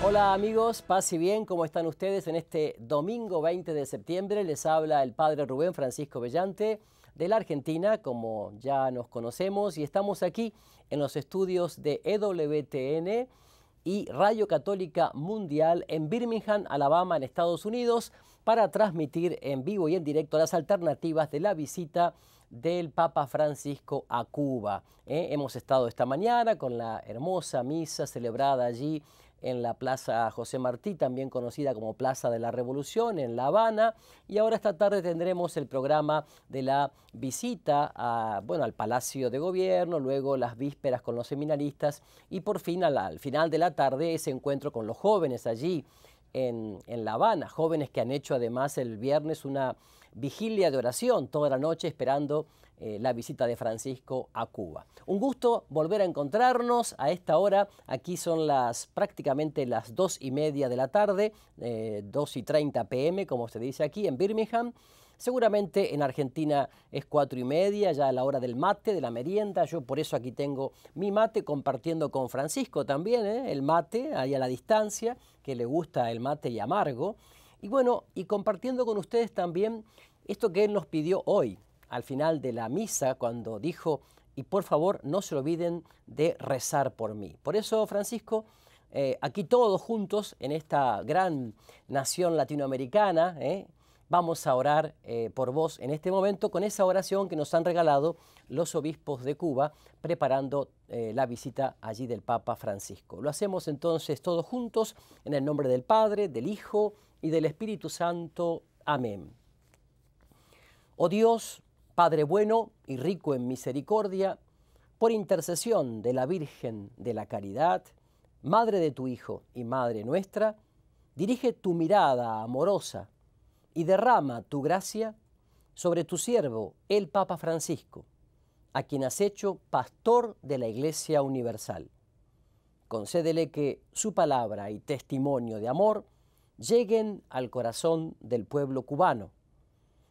Hola amigos, paz y bien, ¿cómo están ustedes? En este domingo 20 de septiembre les habla el Padre Rubén Francisco Bellante de la Argentina, como ya nos conocemos, y estamos aquí en los estudios de EWTN y Radio Católica Mundial en Birmingham, Alabama, en Estados Unidos, para transmitir en vivo y en directo las alternativas de la visita del Papa Francisco a Cuba. Hemos estado esta mañana con la hermosa misa celebrada allí en la Plaza José Martí, también conocida como Plaza de la Revolución, en La Habana, y ahora esta tarde tendremos el programa de la visita al Palacio de Gobierno, luego las vísperas con los seminaristas y por fin al final de la tarde ese encuentro con los jóvenes allí en La Habana, jóvenes que han hecho además el viernes una vigilia de oración toda la noche esperando la visita de Francisco a Cuba. Un gusto volver a encontrarnos a esta hora. Aquí son prácticamente las 2:30 de la tarde, 2:30 p.m., como se dice aquí en Birmingham. Seguramente en Argentina es 4:30, ya a la hora del mate, de la merienda. Yo por eso aquí tengo mi mate compartiendo con Francisco también, el mate, ahí a la distancia, que le gusta el mate y amargo. Y bueno, y compartiendo con ustedes también esto que él nos pidió hoy, al final de la misa, cuando dijo, y por favor no se olviden de rezar por mí. Por eso, Francisco, aquí todos juntos, en esta gran nación latinoamericana, vamos a orar por vos en este momento con esa oración que nos han regalado los obispos de Cuba, preparando la visita allí del Papa Francisco. Lo hacemos entonces todos juntos, en el nombre del Padre, del Hijo y del Espíritu Santo. Amén. Oh Dios, Padre bueno y rico en misericordia, por intercesión de la Virgen de la Caridad, Madre de tu Hijo y Madre nuestra, dirige tu mirada amorosa y derrama tu gracia sobre tu siervo, el Papa Francisco, a quien has hecho pastor de la Iglesia Universal. Concédele que su palabra y testimonio de amor lleguen al corazón del pueblo cubano,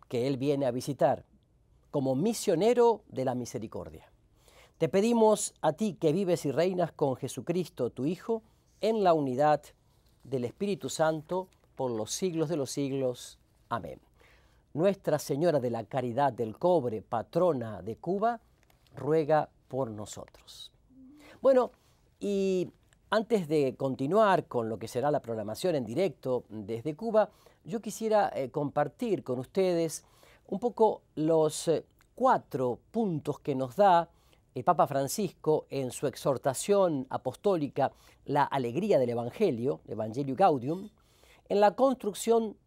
que él viene a visitar, como misionero de la misericordia. Te pedimos a ti que vives y reinas con Jesucristo, tu Hijo, en la unidad del Espíritu Santo, por los siglos de los siglos. Amén. Nuestra Señora de la Caridad del Cobre, patrona de Cuba, ruega por nosotros. Bueno, y antes de continuar con lo que será la programación en directo desde Cuba, yo quisiera compartir con ustedes un poco los 4 puntos que nos da el Papa Francisco en su exhortación apostólica La alegría del Evangelio, Evangelio Gaudium, en la construcción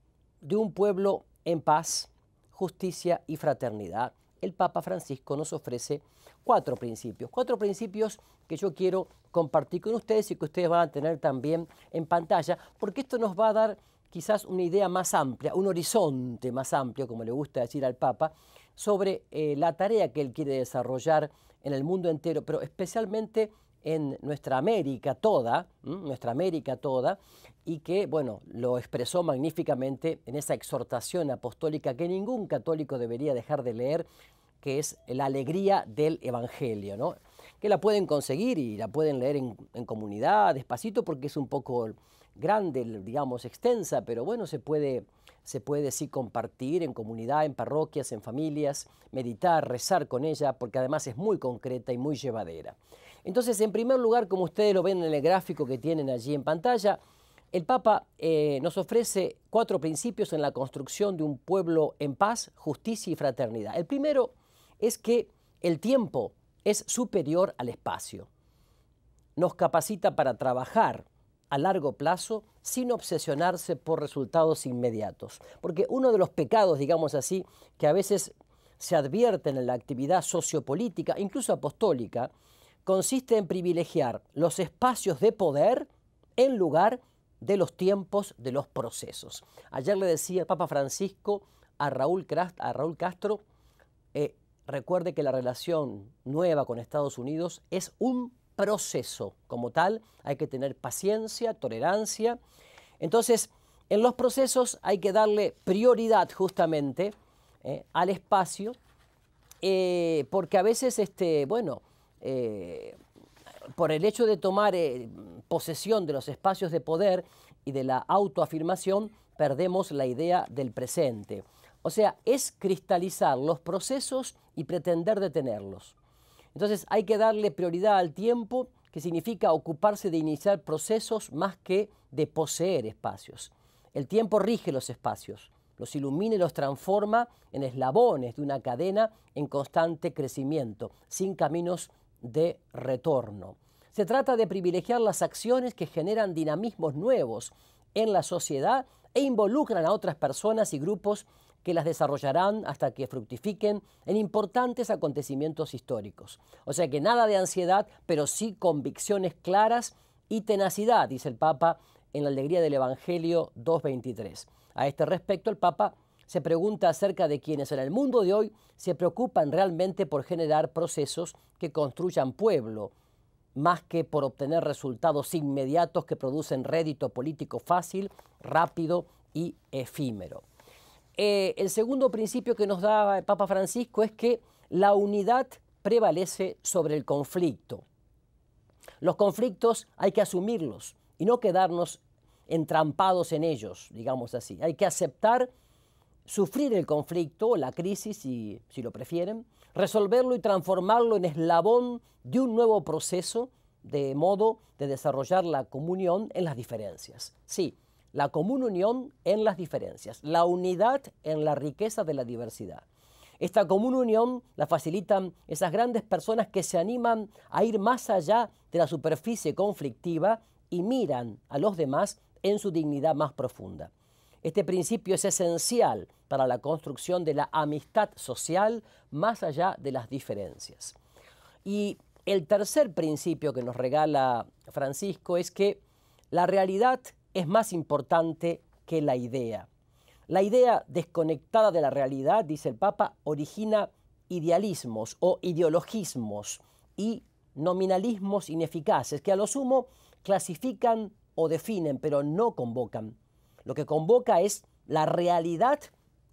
de un pueblo en paz, justicia y fraternidad. El Papa Francisco nos ofrece 4 principios que yo quiero compartir con ustedes y que ustedes van a tener también en pantalla, porque esto nos va a dar quizás una idea más amplia, un horizonte más amplio, como le gusta decir al Papa, sobre la tarea que él quiere desarrollar en el mundo entero, pero especialmente en nuestra América toda, y que, bueno, lo expresó magníficamente en esa exhortación apostólica que ningún católico debería dejar de leer, que es la alegría del Evangelio, ¿no? Que la pueden conseguir y la pueden leer en comunidad, despacito, porque es un poco grande, digamos, extensa, pero bueno, se puede sí compartir en comunidad, en parroquias, en familias, meditar, rezar con ella, porque además es muy concreta y muy llevadera. Entonces, en primer lugar, como ustedes lo ven en el gráfico que tienen allí en pantalla, el Papa nos ofrece 4 principios en la construcción de un pueblo en paz, justicia y fraternidad. El primero es que el tiempo es superior al espacio. Nos capacita para trabajar a largo plazo sin obsesionarse por resultados inmediatos. Porque uno de los pecados, digamos así, que a veces se advierten en la actividad sociopolítica, incluso apostólica, consiste en privilegiar los espacios de poder en lugar de los tiempos de los procesos. Ayer le decía el Papa Francisco a Raúl Castro, recuerde que la relación nueva con Estados Unidos es un proceso. Como tal, hay que tener paciencia, tolerancia. Entonces, en los procesos hay que darle prioridad justamente al espacio, porque a veces, por el hecho de tomar posesión de los espacios de poder y de la autoafirmación, perdemos la idea del presente. O sea, es cristalizar los procesos y pretender detenerlos. Entonces hay que darle prioridad al tiempo, que significa ocuparse de iniciar procesos más que de poseer espacios. El tiempo rige los espacios, los ilumina y los transforma en eslabones de una cadena en constante crecimiento, sin caminos de retorno. Se trata de privilegiar las acciones que generan dinamismos nuevos en la sociedad e involucran a otras personas y grupos que las desarrollarán hasta que fructifiquen en importantes acontecimientos históricos. O sea que nada de ansiedad, pero sí convicciones claras y tenacidad, dice el Papa en la Alegría del Evangelio 2.23. A este respecto, el Papa se pregunta acerca de quienes en el mundo de hoy se preocupan realmente por generar procesos que construyan pueblo, más que por obtener resultados inmediatos que producen rédito político fácil, rápido y efímero. El segundo principio que nos da el Papa Francisco es que la unidad prevalece sobre el conflicto. Los conflictos hay que asumirlos y no quedarnos entrampados en ellos, digamos así. Hay que aceptar sufrir el conflicto, la crisis, si lo prefieren, resolverlo y transformarlo en eslabón de un nuevo proceso, de modo de desarrollar la comunión en las diferencias. Sí, la común unión en las diferencias, la unidad en la riqueza de la diversidad. Esta común unión la facilitan esas grandes personas que se animan a ir más allá de la superficie conflictiva y miran a los demás en su dignidad más profunda. Este principio es esencial para la construcción de la amistad social más allá de las diferencias. Y el tercer principio que nos regala Francisco es que la realidad es más importante que la idea. La idea desconectada de la realidad, dice el Papa, origina idealismos o ideologismos y nominalismos ineficaces que a lo sumo clasifican o definen, pero no convocan. Lo que convoca es la realidad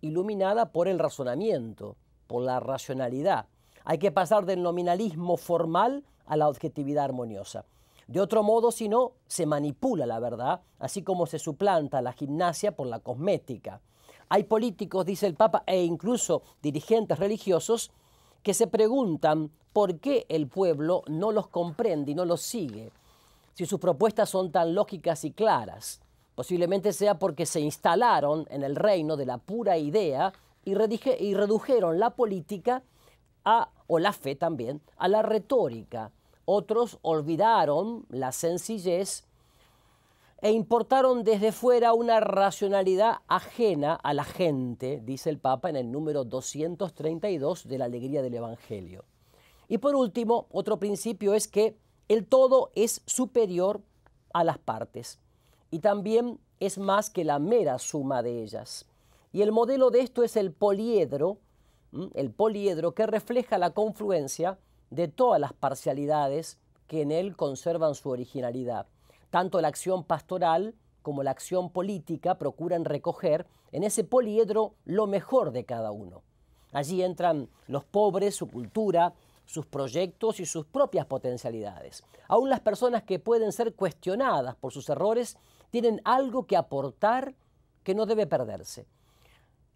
iluminada por el razonamiento, por la racionalidad. Hay que pasar del nominalismo formal a la objetividad armoniosa. De otro modo, si no, se manipula la verdad, así como se suplanta la gimnasia por la cosmética. Hay políticos, dice el Papa, e incluso dirigentes religiosos que se preguntan por qué el pueblo no los comprende y no los sigue, si sus propuestas son tan lógicas y claras. Posiblemente sea porque se instalaron en el reino de la pura idea y redujeron la política o la fe también a la retórica. Otros olvidaron la sencillez e importaron desde fuera una racionalidad ajena a la gente, dice el Papa en el número 232 de la Alegría del Evangelio. Y por último, otro principio es que el todo es superior a las partes y también es más que la mera suma de ellas. Y el modelo de esto es el poliedro que refleja la confluencia de todas las parcialidades que en él conservan su originalidad. Tanto la acción pastoral como la acción política procuran recoger en ese poliedro lo mejor de cada uno. Allí entran los pobres, su cultura, sus proyectos y sus propias potencialidades. Aún las personas que pueden ser cuestionadas por sus errores tienen algo que aportar que no debe perderse.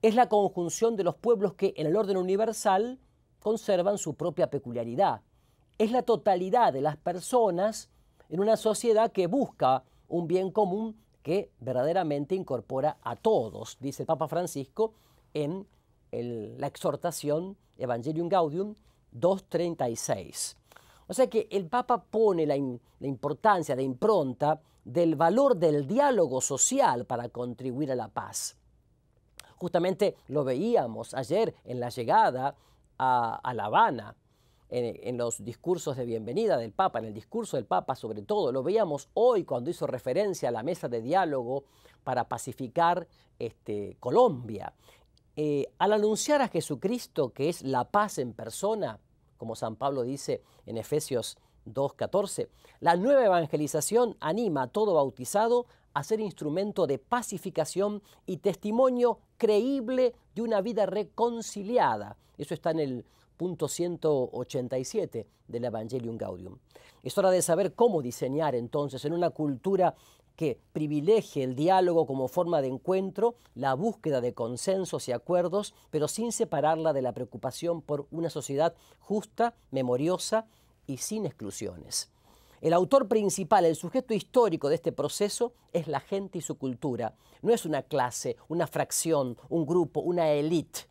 Es la conjunción de los pueblos que en el orden universal conservan su propia peculiaridad. Es la totalidad de las personas en una sociedad que busca un bien común que verdaderamente incorpora a todos, dice el Papa Francisco en la exhortación Evangelium Gaudium 2.36. O sea que el Papa pone la importancia, la impronta del valor del diálogo social para contribuir a la paz. Justamente lo veíamos ayer en la llegada a La Habana, en los discursos de bienvenida del Papa, en el discurso del Papa sobre todo. Lo veíamos hoy cuando hizo referencia a la mesa de diálogo para pacificar Colombia. Al anunciar a Jesucristo, que es la paz en persona, como San Pablo dice en Efesios 2.14, la nueva evangelización anima a todo bautizado a ser instrumento de pacificación y testimonio creíble de una vida reconciliada. Eso está en el punto 187 del Evangelium Gaudium. Es hora de saber cómo diseñar entonces en una cultura que privilegie el diálogo como forma de encuentro, la búsqueda de consensos y acuerdos, pero sin separarla de la preocupación por una sociedad justa, memoriosa y sin exclusiones. El autor principal, el sujeto histórico de este proceso es la gente y su cultura. No es una clase, una fracción, un grupo, una élite.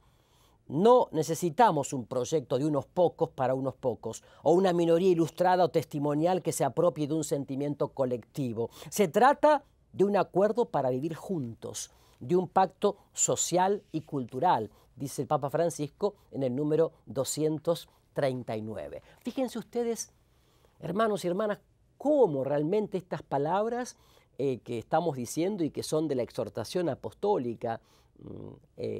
No necesitamos un proyecto de unos pocos para unos pocos, o una minoría ilustrada o testimonial que se apropie de un sentimiento colectivo. Se trata de un acuerdo para vivir juntos, de un pacto social y cultural, dice el Papa Francisco en el número 239. Fíjense ustedes, hermanos y hermanas, cómo realmente estas palabras que estamos diciendo y que son de la exhortación apostólica,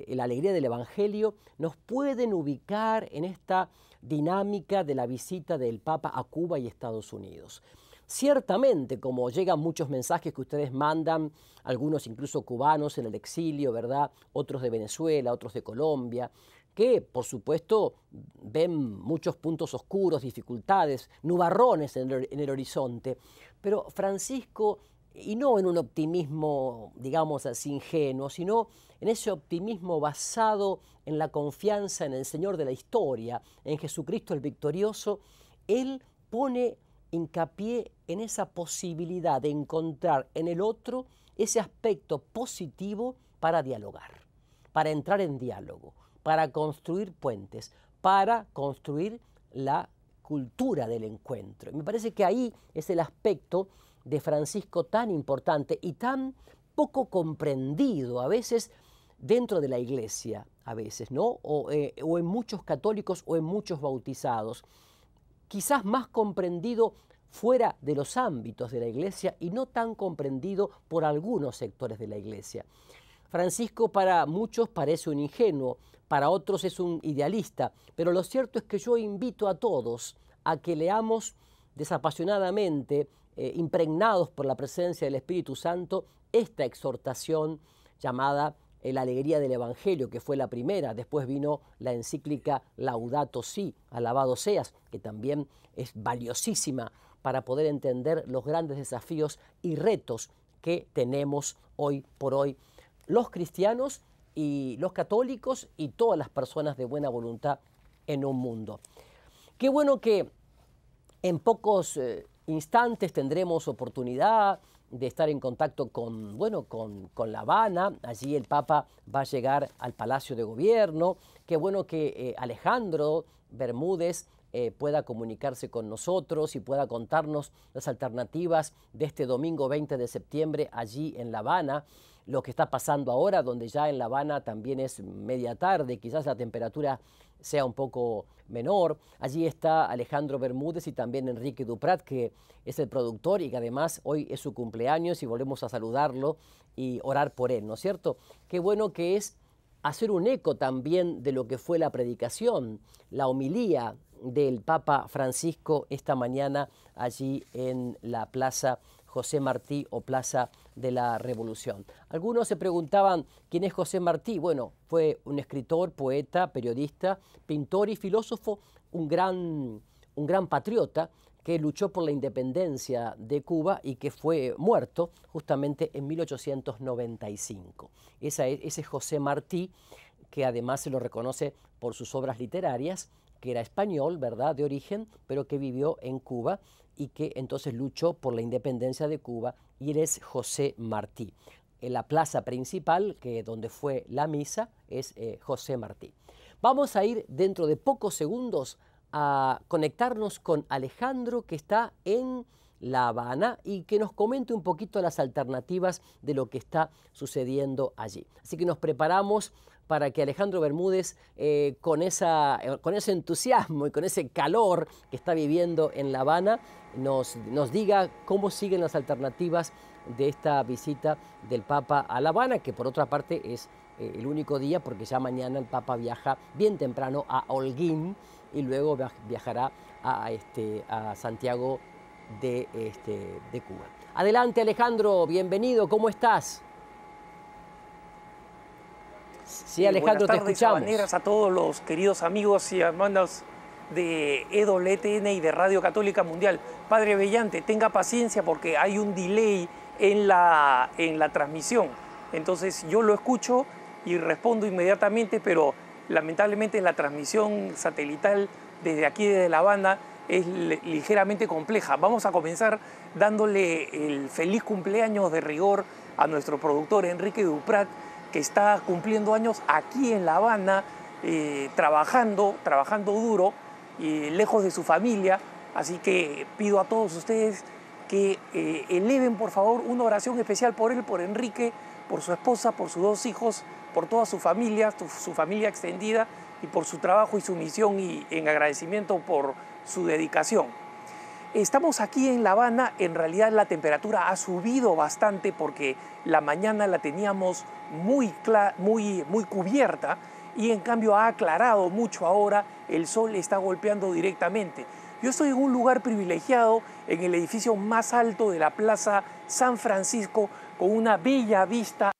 la alegría del Evangelio, nos pueden ubicar en esta dinámica de la visita del Papa a Cuba y Estados Unidos. Ciertamente, como llegan muchos mensajes que ustedes mandan, algunos incluso cubanos en el exilio, ¿verdad? Otros de Venezuela, otros de Colombia, que por supuesto ven muchos puntos oscuros, dificultades, nubarrones en el horizonte. Pero Francisco, y no en un optimismo, digamos así, ingenuo, sino en ese optimismo basado en la confianza en el Señor de la historia, en Jesucristo el victorioso, él pone hincapié en esa posibilidad de encontrar en el otro ese aspecto positivo para dialogar, para entrar en diálogo, para construir puentes, para construir la cultura del encuentro. Y me parece que ahí es el aspecto de Francisco tan importante y tan poco comprendido a veces dentro de la iglesia, a veces, ¿no? O en muchos católicos o en muchos bautizados. Quizás más comprendido fuera de los ámbitos de la iglesia y no tan comprendido por algunos sectores de la iglesia. Francisco para muchos parece un ingenuo, para otros es un idealista, pero lo cierto es que yo invito a todos a que leamos desapasionadamente, impregnados por la presencia del Espíritu Santo, esta exhortación llamada la alegría del Evangelio, que fue la primera. Después vino la encíclica Laudato Si, alabado seas, que también es valiosísima para poder entender los grandes desafíos y retos que tenemos hoy por hoy los cristianos y los católicos y todas las personas de buena voluntad en un mundo. Qué bueno que en pocos instantes tendremos oportunidad de estar en contacto con La Habana. Allí el Papa va a llegar al Palacio de Gobierno. Qué bueno que Alejandro Bermúdez pueda comunicarse con nosotros y pueda contarnos las alternativas de este domingo 20 de septiembre allí en La Habana. Lo que está pasando ahora, donde ya en La Habana también es media tarde, quizás la temperatura sea un poco menor. Allí está Alejandro Bermúdez y también Enrique Duprat, que es el productor y que además hoy es su cumpleaños y volvemos a saludarlo y orar por él, ¿no es cierto? Qué bueno que es hacer un eco también de lo que fue la predicación, la homilía del Papa Francisco esta mañana allí en la Plaza José Martí o Plaza de la Revolución. Algunos se preguntaban quién es José Martí. Bueno, fue un escritor, poeta, periodista, pintor y filósofo, un gran patriota que luchó por la independencia de Cuba y que fue muerto justamente en 1895. Ese es José Martí, que además se lo reconoce por sus obras literarias, que era español, ¿verdad?, de origen, pero que vivió en Cuba y que entonces luchó por la independencia de Cuba, y él es José Martí. En la plaza principal, donde fue la misa, es José Martí. Vamos a ir dentro de pocos segundos a conectarnos con Alejandro, que está en La Habana y que nos comente un poquito las alternativas de lo que está sucediendo allí. Así que nos preparamos para que Alejandro Bermúdez, con ese entusiasmo y con ese calor que está viviendo en La Habana, nos diga cómo siguen las alternativas de esta visita del Papa a La Habana, que por otra parte es el único día, porque ya mañana el Papa viaja bien temprano a Holguín y luego viajará a Santiago de Cuba. Adelante Alejandro, bienvenido, ¿cómo estás? Sí, Alejandro, te escuchamos. Buenas tardes, a todos los queridos amigos y hermanos de EWTN y de Radio Católica Mundial. Padre Bellante, tenga paciencia porque hay un delay en la transmisión. Entonces yo lo escucho y respondo inmediatamente, pero lamentablemente la transmisión satelital desde aquí, desde La Habana, es ligeramente compleja. Vamos a comenzar dándole el feliz cumpleaños de rigor a nuestro productor Enrique Duprat, que está cumpliendo años aquí en La Habana, trabajando duro, lejos de su familia. Así que pido a todos ustedes que eleven por favor una oración especial por él, por Enrique, por su esposa, por sus 2 hijos, por toda su familia extendida, y por su trabajo y su misión, y en agradecimiento por su dedicación. Estamos aquí en La Habana, en realidad la temperatura ha subido bastante porque la mañana la teníamos muy cubierta, y en cambio ha aclarado mucho ahora, el sol está golpeando directamente. Yo estoy en un lugar privilegiado, en el edificio más alto de la Plaza San Francisco, con una bella vista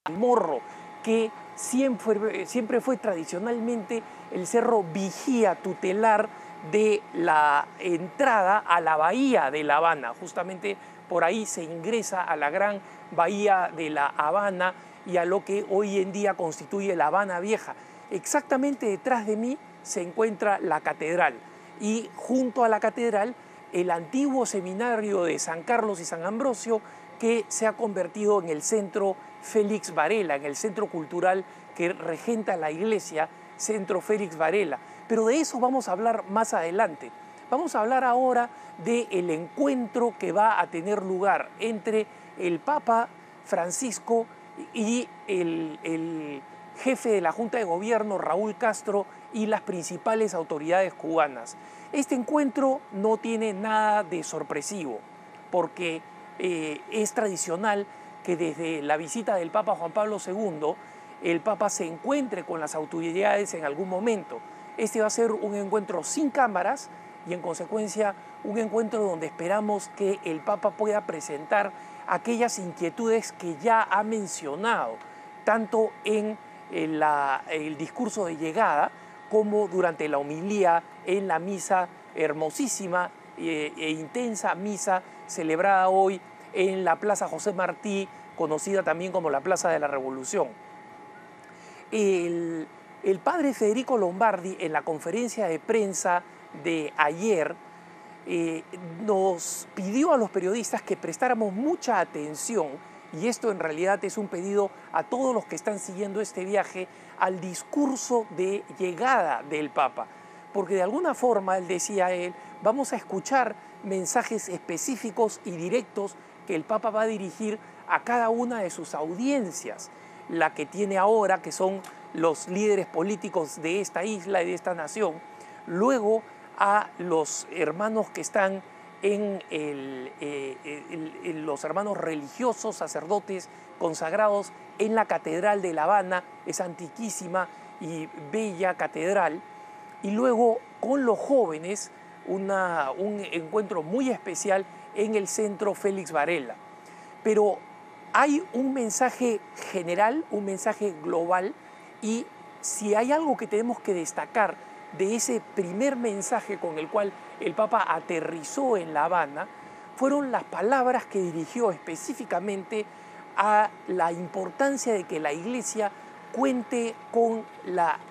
al Morro, que siempre fue tradicionalmente el cerro vigía tutelar de la entrada a la bahía de La Habana. Justamente por ahí se ingresa a la gran bahía de La Habana y a lo que hoy en día constituye La Habana Vieja. Exactamente detrás de mí se encuentra la catedral, y junto a la catedral el antiguo seminario de San Carlos y San Ambrosio, que se ha convertido en el Centro Félix Varela, en el centro cultural que regenta la iglesia, Centro Félix Varela. Pero de eso vamos a hablar más adelante. Vamos a hablar ahora del encuentro que va a tener lugar entre el Papa Francisco y el jefe de la Junta de Gobierno, Raúl Castro, y las principales autoridades cubanas. Este encuentro no tiene nada de sorpresivo, porque es tradicional que desde la visita del Papa Juan Pablo II, el Papa se encuentre con las autoridades en algún momento. Este va a ser un encuentro sin cámaras y en consecuencia un encuentro donde esperamos que el Papa pueda presentar aquellas inquietudes que ya ha mencionado, tanto en el discurso de llegada como durante la homilía en la misa hermosísima e intensa misa celebrada hoy en la Plaza José Martí, conocida también como la Plaza de la Revolución. El padre Federico Lombardi, en la conferencia de prensa de ayer, nos pidió a los periodistas que prestáramos mucha atención, y esto en realidad es un pedido a todos los que están siguiendo este viaje, al discurso de llegada del Papa, porque de alguna forma, decía él, vamos a escuchar mensajes específicos y directos que el Papa va a dirigir a cada una de sus audiencias, la que tiene ahora, que son los líderes políticos de esta isla y de esta nación, luego a los hermanos que están en los hermanos religiosos, sacerdotes consagrados en la Catedral de La Habana, esa antiquísima y bella catedral, y luego con los jóvenes un encuentro muy especial en el Centro Félix Varela. Pero hay un mensaje general, un mensaje global, y si hay algo que tenemos que destacar de ese primer mensaje con el cual el Papa aterrizó en La Habana, fueron las palabras que dirigió específicamente a la importancia de que la Iglesia cuente con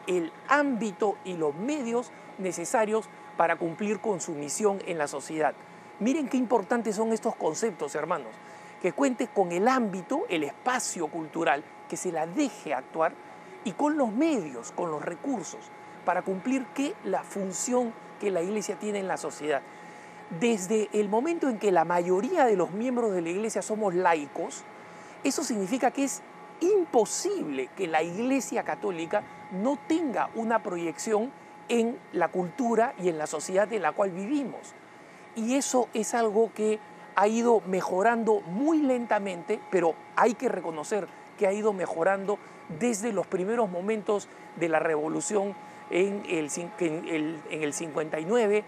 el ámbito y los medios necesarios para cumplir con su misión en la sociedad. Miren qué importantes son estos conceptos, hermanos, que cuente con el ámbito, el espacio cultural, que se la deje actuar, y con los medios, con los recursos, para cumplir la función que la Iglesia tiene en la sociedad. Desde el momento en que la mayoría de los miembros de la Iglesia somos laicos, eso significa que es imposible que la Iglesia Católica no tenga una proyección en la cultura y en la sociedad en la cual vivimos. Y eso es algo que ha ido mejorando muy lentamente, pero hay que reconocer que ha ido mejorando desde los primeros momentos de la revolución en el 59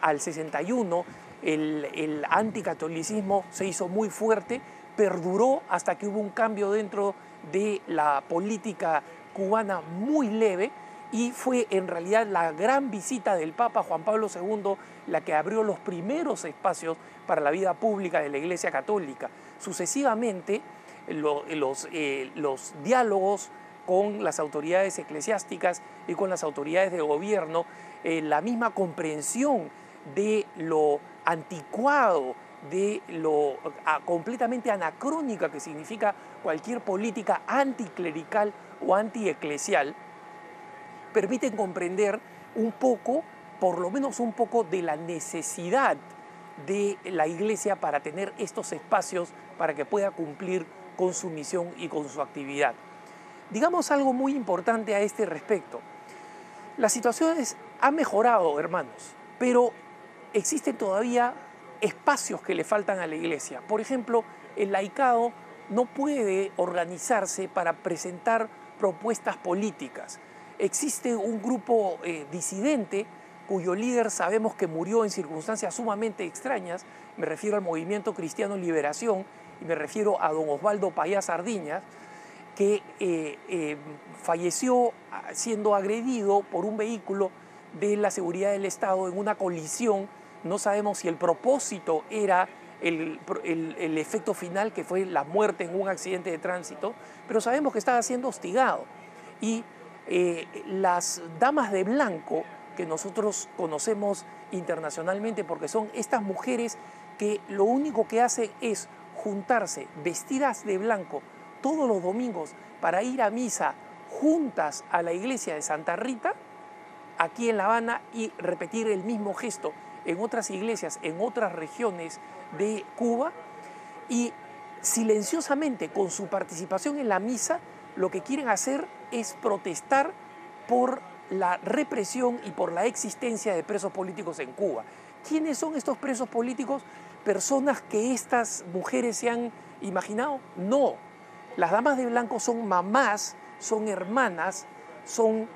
al 61, el anticatolicismo se hizo muy fuerte, perduró hasta que hubo un cambio dentro de la política cubana muy leve, y fue en realidad la gran visita del Papa Juan Pablo II la que abrió los primeros espacios para la vida pública de la Iglesia Católica. Sucesivamente, los diálogos con las autoridades eclesiásticas y con las autoridades de gobierno, la misma comprensión de lo anticuado, de lo completamente anacrónica que significa cualquier política anticlerical o antieclesial, permiten comprender un poco, por lo menos un poco, de la necesidad de la Iglesia para tener estos espacios para que pueda cumplir con su misión y con su actividad. Digamos algo muy importante a este respecto. La situación ha mejorado, hermanos, pero existen todavía espacios que le faltan a la Iglesia. Por ejemplo, el laicado no puede organizarse para presentar propuestas políticas. Existe un grupo disidente cuyo líder sabemos que murió en circunstancias sumamente extrañas. Me refiero al Movimiento Cristiano Liberación y me refiero a don Osvaldo Payá Sardiñas, que falleció siendo agredido por un vehículo de la seguridad del Estado en una colisión. No sabemos si el propósito era el efecto final, que fue la muerte en un accidente de tránsito, pero sabemos que estaba siendo hostigado. Y las damas de blanco, que nosotros conocemos internacionalmente porque son estas mujeres que lo único que hacen es juntarse vestidas de blanco todos los domingos para ir a misa juntas a la iglesia de Santa Rita, aquí en La Habana, y repetir el mismo gesto en otras iglesias, en otras regiones de Cuba, y silenciosamente, con su participación en la misa, lo que quieren hacer es protestar por la represión y por la existencia de presos políticos en Cuba. ¿Quiénes son estos presos políticos? ¿Personas que estas mujeres se han imaginado? No. Las damas de blanco son mamás, son hermanas, son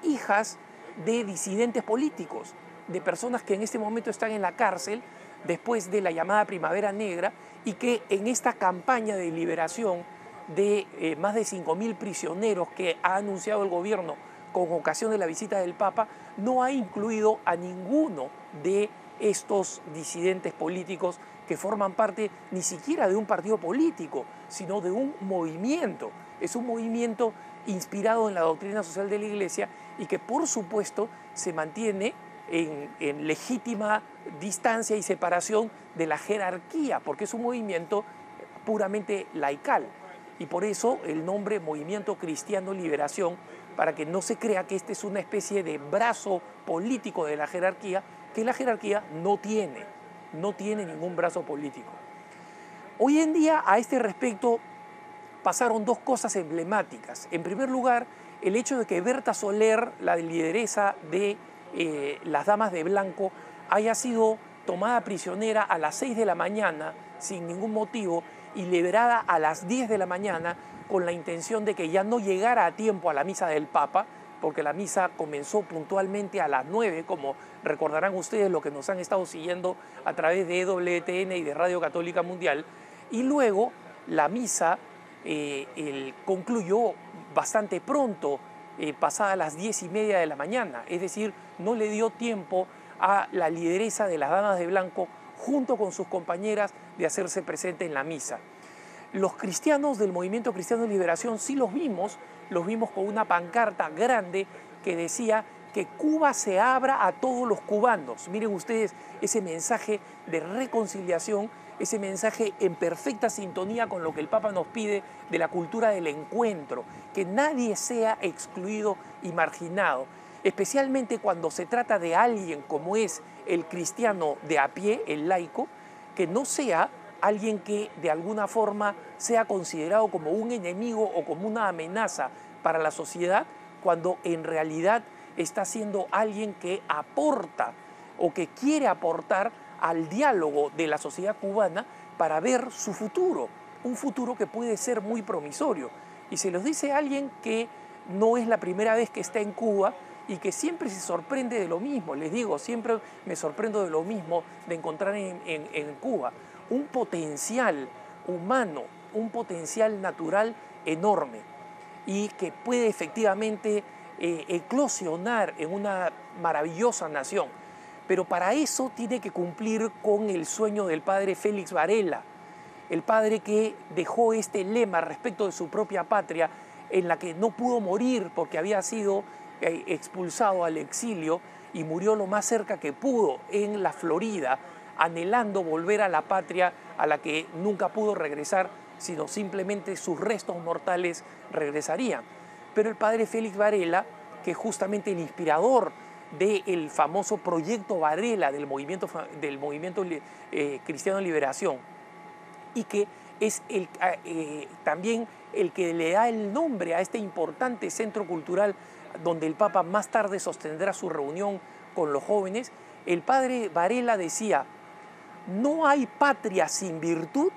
hijas de disidentes políticos, de personas que en este momento están en la cárcel después de la llamada Primavera Negra, y que en esta campaña de liberación de más de 5.000 prisioneros que ha anunciado el gobierno con ocasión de la visita del Papa, no ha incluido a ninguno de estos disidentes políticos que forman parte ni siquiera de un partido político, sino de un movimiento. Es un movimiento inspirado en la doctrina social de la Iglesia y que, por supuesto, se mantiene en legítima distancia y separación de la jerarquía, porque es un movimiento puramente laical. Y por eso el nombre Movimiento Cristiano Liberación, para que no se crea que este es una especie de brazo político de la jerarquía, que la jerarquía no tiene ningún brazo político. Hoy en día, a este respecto, pasaron dos cosas emblemáticas. En primer lugar, el hecho de que Berta Soler, la lideresa de las Damas de Blanco, haya sido tomada prisionera a las 6 de la mañana sin ningún motivo y liberada a las 10 de la mañana con la intención de que ya no llegara a tiempo a la misa del Papa, porque la misa comenzó puntualmente a las 9, como recordarán ustedes los que nos han estado siguiendo a través de EWTN y de Radio Católica Mundial, y luego la misa concluyó bastante pronto, pasada las 10:30 de la mañana, es decir, no le dio tiempo a la lideresa de las Damas de Blanco, junto con sus compañeras, de hacerse presente en la misa. Los cristianos del Movimiento Cristiano de Liberación sí los vimos con una pancarta grande que decía que Cuba se abra a todos los cubanos. Miren ustedes ese mensaje de reconciliación, ese mensaje en perfecta sintonía con lo que el Papa nos pide de la cultura del encuentro, que nadie sea excluido y marginado, especialmente cuando se trata de alguien como es el cristiano de a pie, el laico, que no sea alguien que de alguna forma sea considerado como un enemigo o como una amenaza para la sociedad, cuando en realidad está siendo alguien que aporta o que quiere aportar al diálogo de la sociedad cubana para ver su futuro, un futuro que puede ser muy promisorio. Y se los dice alguien que no es la primera vez que está en Cuba y que siempre se sorprende de lo mismo. Les digo, siempre me sorprendo de lo mismo de encontrar en Cuba un potencial humano, un potencial natural enorme y que puede efectivamente eclosionar en una maravillosa nación. Pero para eso tiene que cumplir con el sueño del padre Félix Varela, el padre que dejó este lema respecto de su propia patria, en la que no pudo morir porque había sido expulsado al exilio y murió lo más cerca que pudo en la Florida, anhelando volver a la patria a la que nunca pudo regresar, sino simplemente sus restos mortales regresarían. Pero el padre Félix Varela, que es justamente el inspirador del famoso proyecto Varela del movimiento Cristiano de Liberación, y que es también el que le da el nombre a este importante centro cultural donde el Papa más tarde sostendrá su reunión con los jóvenes, el padre Varela decía: no hay patria sin virtud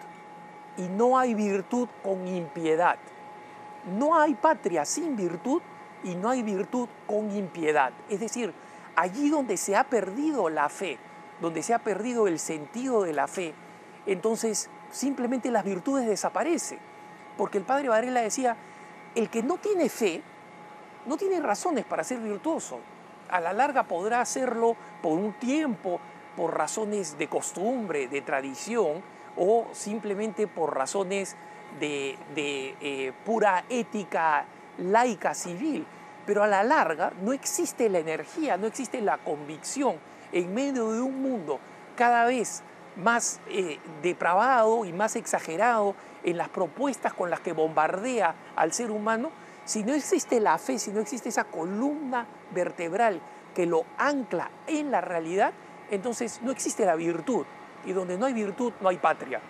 y no hay virtud con impiedad. No hay patria sin virtud y no hay virtud con impiedad. Es decir, allí donde se ha perdido la fe, donde se ha perdido el sentido de la fe, entonces simplemente las virtudes desaparecen. Porque el padre Varela decía, el que no tiene fe, no tiene razones para ser virtuoso. A la larga podrá hacerlo por un tiempo, por razones de costumbre, de tradición, o simplemente por razones de pura ética laica civil. Pero a la larga no existe la energía, no existe la convicción en medio de un mundo cada vez más depravado y más exagerado en las propuestas con las que bombardea al ser humano. Si no existe la fe, si no existe esa columna vertebral que lo ancla en la realidad, entonces no existe la virtud. Y donde no hay virtud, no hay patria.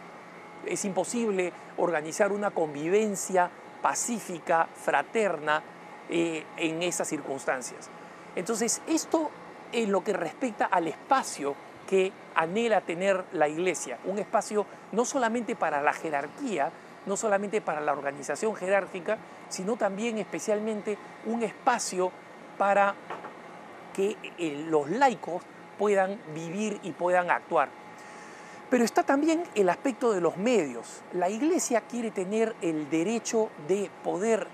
Es imposible organizar una convivencia pacífica, fraterna, en esas circunstancias. Entonces, esto en lo que respecta al espacio que anhela tener la Iglesia, un espacio no solamente para la jerarquía, no solamente para la organización jerárquica, sino también especialmente un espacio para que los laicos puedan vivir y puedan actuar. Pero está también el aspecto de los medios. La Iglesia quiere tener el derecho de poder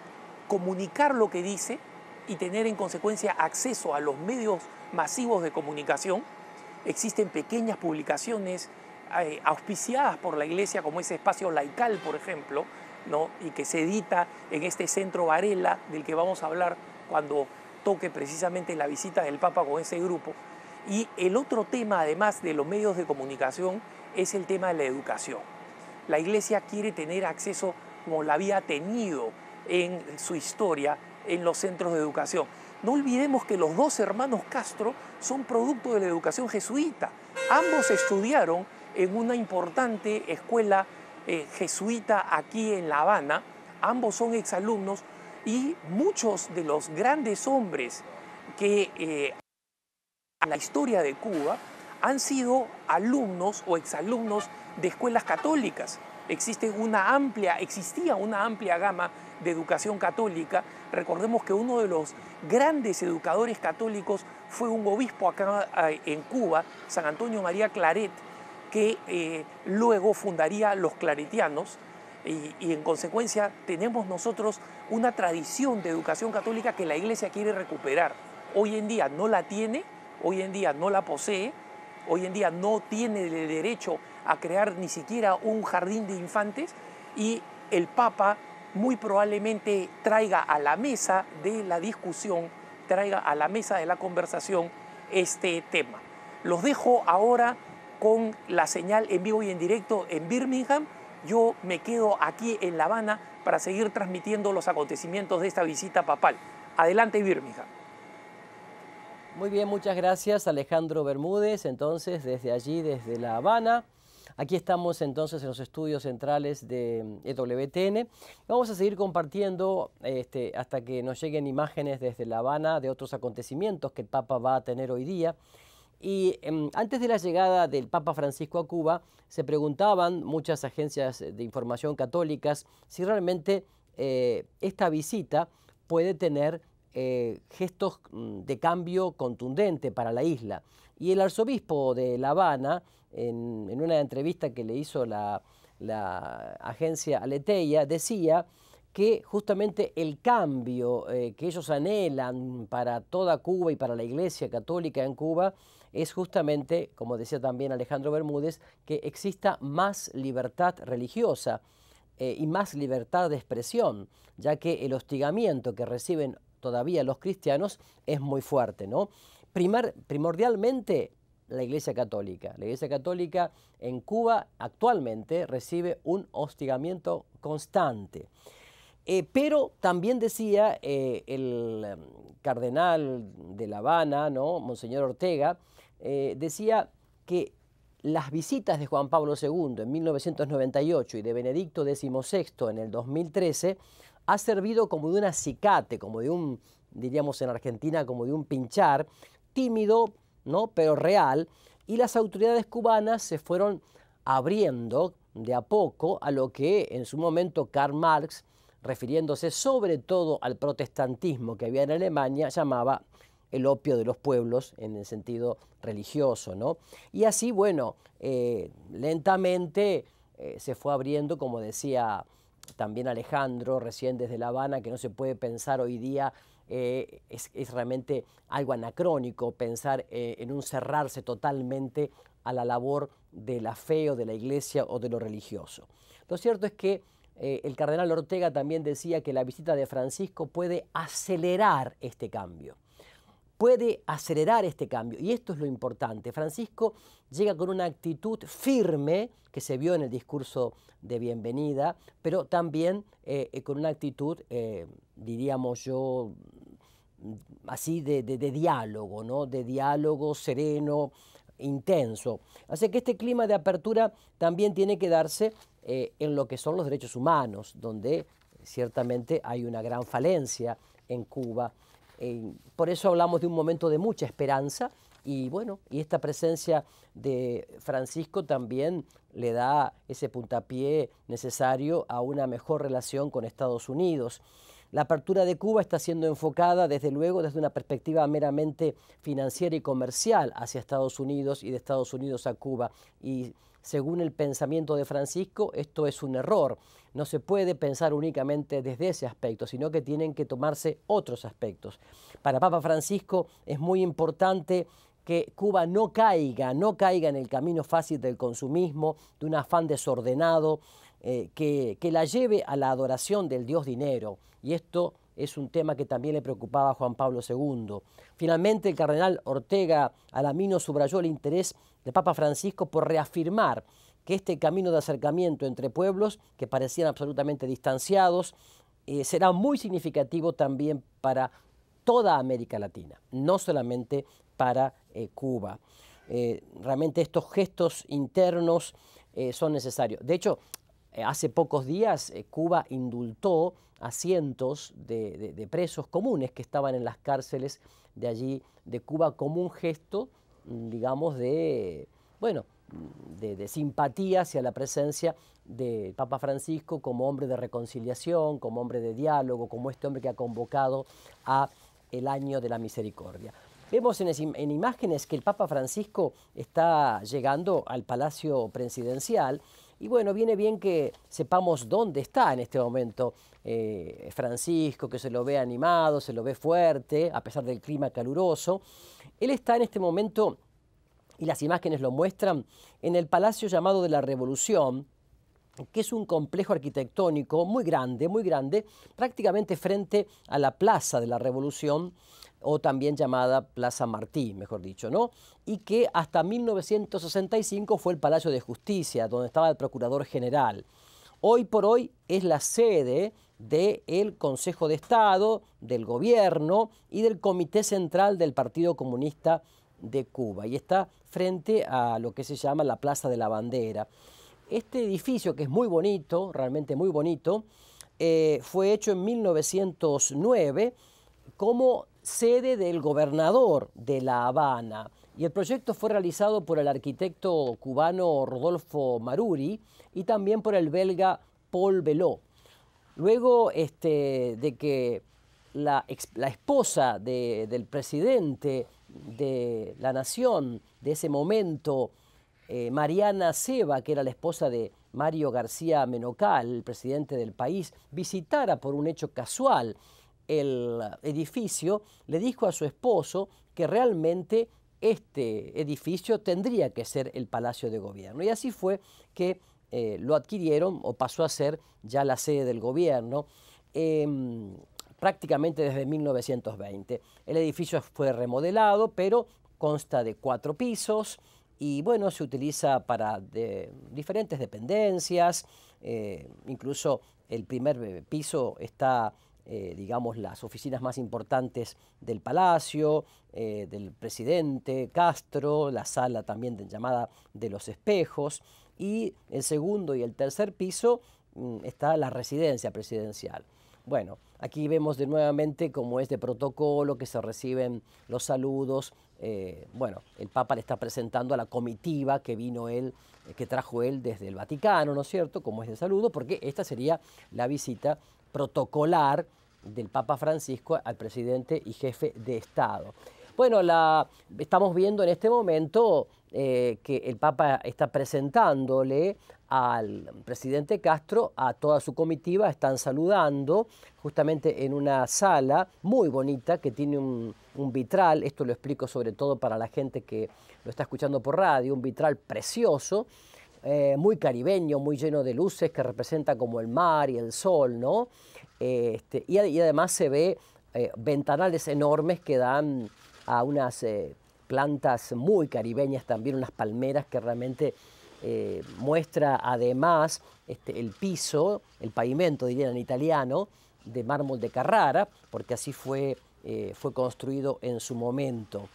comunicar lo que dice y tener en consecuencia acceso a los medios masivos de comunicación. Existen pequeñas publicaciones auspiciadas por la Iglesia, como ese espacio laical, por ejemplo, ¿no? Y que se edita en este centro Varela, del que vamos a hablar cuando toque precisamente la visita del Papa con ese grupo. Y el otro tema, además de los medios de comunicación, es el tema de la educación. La Iglesia quiere tener acceso, como la había tenido en su historia, en los centros de educación. No olvidemos que los dos hermanos Castro son producto de la educación jesuita. Ambos estudiaron en una importante escuela jesuita aquí en La Habana. Ambos son exalumnos y muchos de los grandes hombres que en la historia de Cuba han sido alumnos o exalumnos de escuelas católicas. Existía una amplia gama de educación católica. Recordemos que uno de los grandes educadores católicos fue un obispo acá en Cuba, San Antonio María Claret, que luego fundaría los claretianos y en consecuencia tenemos nosotros una tradición de educación católica que la Iglesia quiere recuperar. Hoy en día no la tiene, hoy en día no la posee, hoy en día no tiene el derecho a crear ni siquiera un jardín de infantes y el Papa muy probablemente traiga a la mesa de la discusión, traiga a la mesa de la conversación este tema. Los dejo ahora con la señal en vivo y en directo en Birmingham. Yo me quedo aquí en La Habana para seguir transmitiendo los acontecimientos de esta visita papal. Adelante, Birmingham. Muy bien, muchas gracias, Alejandro Bermúdez. Entonces, desde allí, desde La Habana, aquí estamos entonces en los estudios centrales de EWTN. Vamos a seguir compartiendo hasta que nos lleguen imágenes desde La Habana de otros acontecimientos que el Papa va a tener hoy día. Y antes de la llegada del Papa Francisco a Cuba, se preguntaban muchas agencias de información católicas si realmente esta visita puede tener gestos de cambio contundente para la isla. Y el arzobispo de La Habana, en una entrevista que le hizo la agencia Aleteia, decía que justamente el cambio que ellos anhelan para toda Cuba y para la Iglesia Católica en Cuba es justamente, como decía también Alejandro Bermúdez, que exista más libertad religiosa y más libertad de expresión, ya que el hostigamiento que reciben todavía los cristianos es muy fuerte, ¿no? Primordialmente la Iglesia Católica. La Iglesia Católica en Cuba actualmente recibe un hostigamiento constante. Pero también decía el cardenal de La Habana, ¿no? Monseñor Ortega, decía que las visitas de Juan Pablo II en 1998 y de Benedicto XVI en el 2013 ha servido como de un acicate, como de un, diríamos en Argentina, como de un pinchar, tímido, ¿no? Pero real, y las autoridades cubanas se fueron abriendo de a poco a lo que en su momento Karl Marx, refiriéndose sobre todo al protestantismo que había en Alemania, llamaba el opio de los pueblos en el sentido religioso, ¿no? Y así, bueno, lentamente se fue abriendo, como decía también Alejandro recién desde La Habana, que no se puede pensar hoy día, es realmente algo anacrónico pensar en un cerrarse totalmente a la labor de la fe o de la iglesia o de lo religioso. Lo cierto es que el cardenal Ortega también decía que la visita de Francisco puede acelerar este cambio. Puede acelerar este cambio, y esto es lo importante. Francisco llega con una actitud firme, que se vio en el discurso de bienvenida, pero también con una actitud, diríamos yo, así de diálogo, ¿no? De diálogo sereno, intenso. Así que este clima de apertura también tiene que darse en lo que son los derechos humanos, donde ciertamente hay una gran falencia en Cuba. Por eso hablamos de un momento de mucha esperanza y bueno, y esta presencia de Francisco también le da ese puntapié necesario a una mejor relación con Estados Unidos. La apertura de Cuba está siendo enfocada, desde luego, desde una perspectiva meramente financiera y comercial hacia Estados Unidos y de Estados Unidos a Cuba. Y según el pensamiento de Francisco, esto es un error. No se puede pensar únicamente desde ese aspecto, sino que tienen que tomarse otros aspectos. Para Papa Francisco es muy importante que Cuba no caiga en el camino fácil del consumismo, de un afán desordenado, que la lleve a la adoración del Dios dinero. Y esto es un tema que también le preocupaba a Juan Pablo II. Finalmente, el cardenal Ortega Alamino subrayó el interés del Papa Francisco por reafirmar que este camino de acercamiento entre pueblos que parecían absolutamente distanciados será muy significativo también para toda América Latina, no solamente para Cuba. Realmente estos gestos internos son necesarios. De hecho, hace pocos días Cuba indultó a cientos de presos comunes que estaban en las cárceles de allí de Cuba como un gesto, digamos, de simpatía hacia la presencia del Papa Francisco como hombre de reconciliación, como hombre de diálogo, como este hombre que ha convocado a el año de la misericordia. Vemos en imágenes que el Papa Francisco está llegando al Palacio Presidencial y bueno, viene bien que sepamos dónde está en este momento Francisco, que se lo ve animado, se lo ve fuerte, a pesar del clima caluroso. Él está en este momento, y las imágenes lo muestran, en el Palacio llamado de la Revolución, que es un complejo arquitectónico muy grande, prácticamente frente a la Plaza de la Revolución, o también llamada Plaza Martí, mejor dicho, ¿no? Y que hasta 1965 fue el Palacio de Justicia, donde estaba el Procurador General. Hoy por hoy es la sede del Consejo de Estado, del Gobierno y del Comité Central del Partido Comunista de Cuba, y está frente a lo que se llama la Plaza de la Bandera. Este edificio, que es muy bonito, realmente muy bonito, fue hecho en 1909 como sede del gobernador de La Habana, y el proyecto fue realizado por el arquitecto cubano Rodolfo Maruri y también por el belga Paul Belot. Luego de que la esposa del presidente de la nación de ese momento, Mariana Ceva, que era la esposa de Mario García Menocal, el presidente del país, visitara por un hecho casual el edificio, le dijo a su esposo que realmente este edificio tendría que ser el Palacio de Gobierno. Y así fue que lo adquirieron o pasó a ser ya la sede del gobierno prácticamente desde 1920. El edificio fue remodelado, pero consta de 4 pisos y bueno, se utiliza para diferentes dependencias, incluso el primer piso está digamos, las oficinas más importantes del Palacio, del presidente Castro, la sala también llamada de los espejos, y el segundo y el tercer piso está la residencia presidencial. Bueno, aquí vemos nuevamente cómo es de protocolo, que se reciben los saludos. Bueno, el Papa le está presentando a la comitiva que vino él, que trajo él desde el Vaticano, ¿no es cierto?, como es de saludo, porque esta sería la visita protocolar del Papa Francisco al presidente y jefe de Estado. Bueno, estamos viendo en este momento que el Papa está presentándole al presidente Castro, a toda su comitiva, están saludando justamente en una sala muy bonita que tiene un vitral, esto lo explico sobre todo para la gente que lo está escuchando por radio, un vitral precioso, muy caribeño, muy lleno de luces que representa como el mar y el sol, ¿no? Y además se ve ventanales enormes que dan a unas plantas muy caribeñas también, unas palmeras que realmente muestra además el piso, el pavimento dirían en italiano, de mármol de Carrara, porque así fue construido en su momento.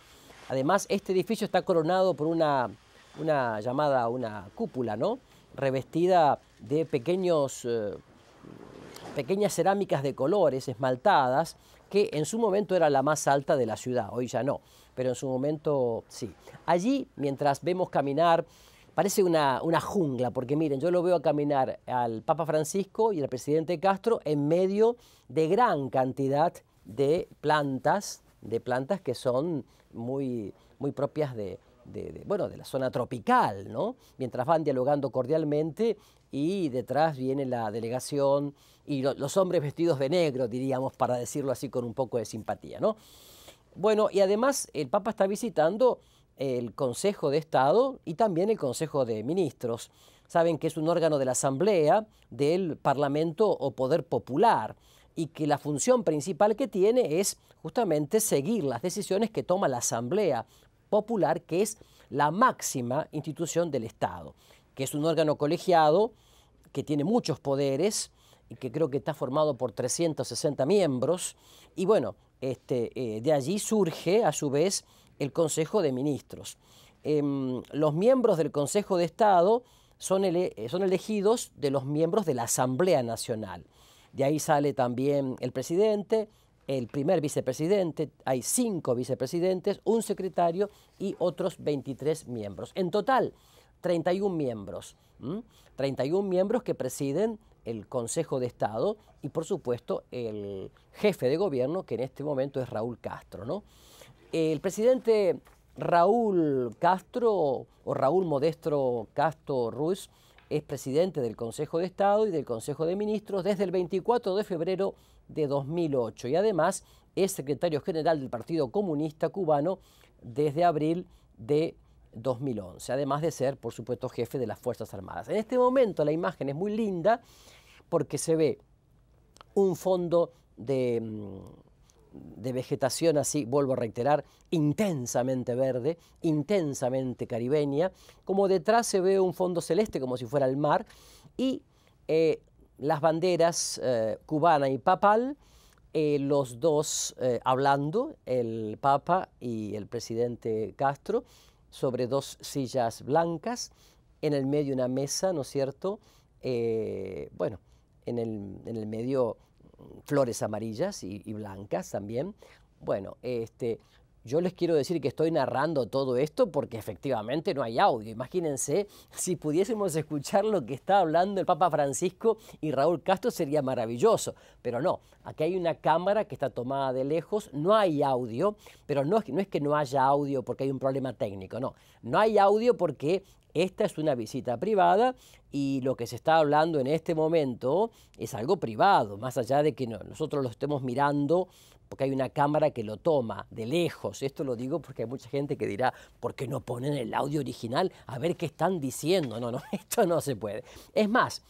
Además, este edificio está coronado por una cúpula, ¿no?, revestida de pequeñas cerámicas de colores esmaltadas, que en su momento era la más alta de la ciudad, hoy ya no, pero en su momento sí. Allí, mientras vemos caminar, parece una jungla, porque miren, yo lo veo caminar al Papa Francisco y al presidente Castro en medio de gran cantidad de plantas que son muy propias de la zona tropical, ¿no? Mientras van dialogando cordialmente y detrás viene la delegación y los hombres vestidos de negro, diríamos, para decirlo así con un poco de simpatía, ¿no? Bueno, y además el Papa está visitando el Consejo de Estado y también el Consejo de Ministros. Saben que es un órgano de la Asamblea del Parlamento o Poder Popular y que la función principal que tiene es justamente seguir las decisiones que toma la Asamblea Popular, que es la máxima institución del Estado, que es un órgano colegiado que tiene muchos poderes y que creo que está formado por 360 miembros. Y bueno, de allí surge a su vez el Consejo de Ministros. Los miembros del Consejo de Estado son elegidos de los miembros de la Asamblea Nacional. De ahí sale también el presidente, el primer vicepresidente, hay 5 vicepresidentes, un secretario y otros 23 miembros. En total, 31 miembros. 31 miembros que presiden el Consejo de Estado y, por supuesto, el jefe de gobierno, que en este momento es Raúl Castro, ¿no? El presidente Raúl Castro, o Raúl Modesto Castro Ruz, es presidente del Consejo de Estado y del Consejo de Ministros desde el 24 de febrero de 2008 y además es secretario general del Partido Comunista Cubano desde abril de 2011, además de ser, por supuesto, jefe de las Fuerzas Armadas. En este momento la imagen es muy linda porque se ve un fondo de vegetación así, vuelvo a reiterar, intensamente verde, intensamente caribeña, como detrás se ve un fondo celeste como si fuera el mar y las banderas cubana y papal, los dos hablando, el Papa y el presidente Castro, sobre 2 sillas blancas, en el medio una mesa, ¿no es cierto? Bueno, en el medio flores amarillas y blancas también. Bueno, yo les quiero decir que estoy narrando todo esto porque efectivamente no hay audio. Imagínense, si pudiésemos escuchar lo que está hablando el Papa Francisco y Raúl Castro sería maravilloso, pero no, Aquí hay una cámara que está tomada de lejos, no hay audio, pero no es que no haya audio porque hay un problema técnico, no. No hay audio porque esta es una visita privada y lo que se está hablando en este momento es algo privado, más allá de que nosotros lo estemos mirando porque hay una cámara que lo toma de lejos. Esto lo digo porque hay mucha gente que dirá, ¿por qué no ponen el audio original a ver qué están diciendo? No, esto no se puede. Es más,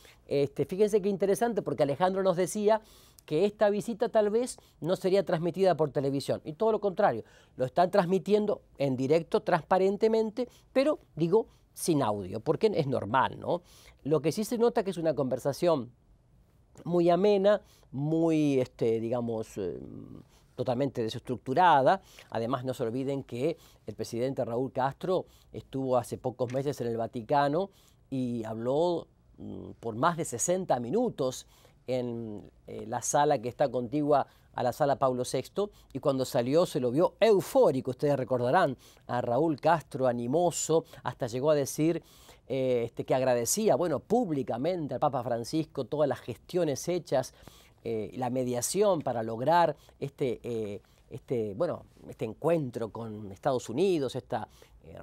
fíjense qué interesante porque Alejandro nos decía que esta visita tal vez no sería transmitida por televisión. Y todo lo contrario, lo están transmitiendo en directo, transparentemente, pero digo, sin audio, porque es normal, ¿no? Lo que sí se nota que es una conversación muy amena, muy, digamos, totalmente desestructurada. Además, no se olviden que el presidente Raúl Castro estuvo hace pocos meses en el Vaticano y habló por más de 60 minutos en la sala que está contigua a la sala Pablo VI, y cuando salió se lo vio eufórico. Ustedes recordarán a Raúl Castro animoso, hasta llegó a decir que agradecía, bueno, públicamente al Papa Francisco todas las gestiones hechas, la mediación para lograr este encuentro con Estados Unidos, esta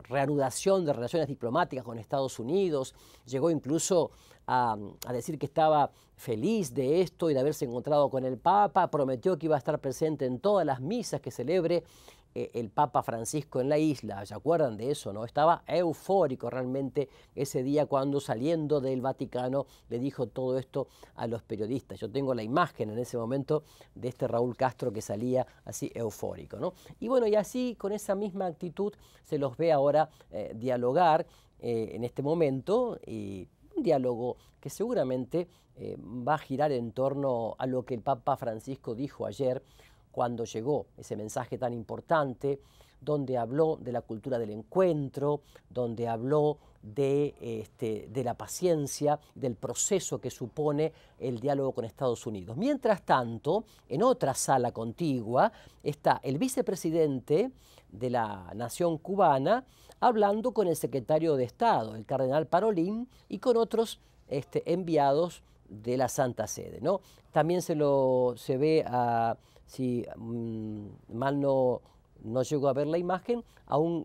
reanudación de relaciones diplomáticas con Estados Unidos. Llegó incluso a decir que estaba feliz de esto y de haberse encontrado con el Papa. Prometió que iba a estar presente en todas las misas que celebre el Papa Francisco en la isla. ¿Se acuerdan de eso, no? Estaba eufórico realmente ese día cuando, saliendo del Vaticano, le dijo todo esto a los periodistas. Yo tengo la imagen en ese momento de este Raúl Castro que salía así eufórico, ¿no? Y bueno, y así con esa misma actitud se los ve ahora dialogar en este momento, y un diálogo que seguramente va a girar en torno a lo que el Papa Francisco dijo ayer cuando llegó ese mensaje tan importante, donde habló de la cultura del encuentro, donde habló de la paciencia, del proceso que supone el diálogo con Estados Unidos. Mientras tanto, en otra sala contigua está el vicepresidente de la nación cubana hablando con el secretario de Estado, el cardenal Parolin, y con otros enviados de la Santa Sede, ¿no? También se ve a, si mal no llegó a ver la imagen, a un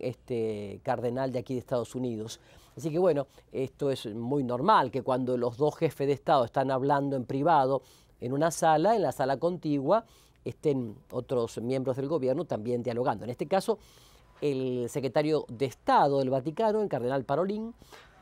cardenal de aquí de Estados Unidos. Así que bueno, esto es muy normal, que cuando los dos jefes de Estado están hablando en privado en una sala, en la sala contigua, estén otros miembros del gobierno también dialogando. En este caso, el secretario de Estado del Vaticano, el cardenal Parolin,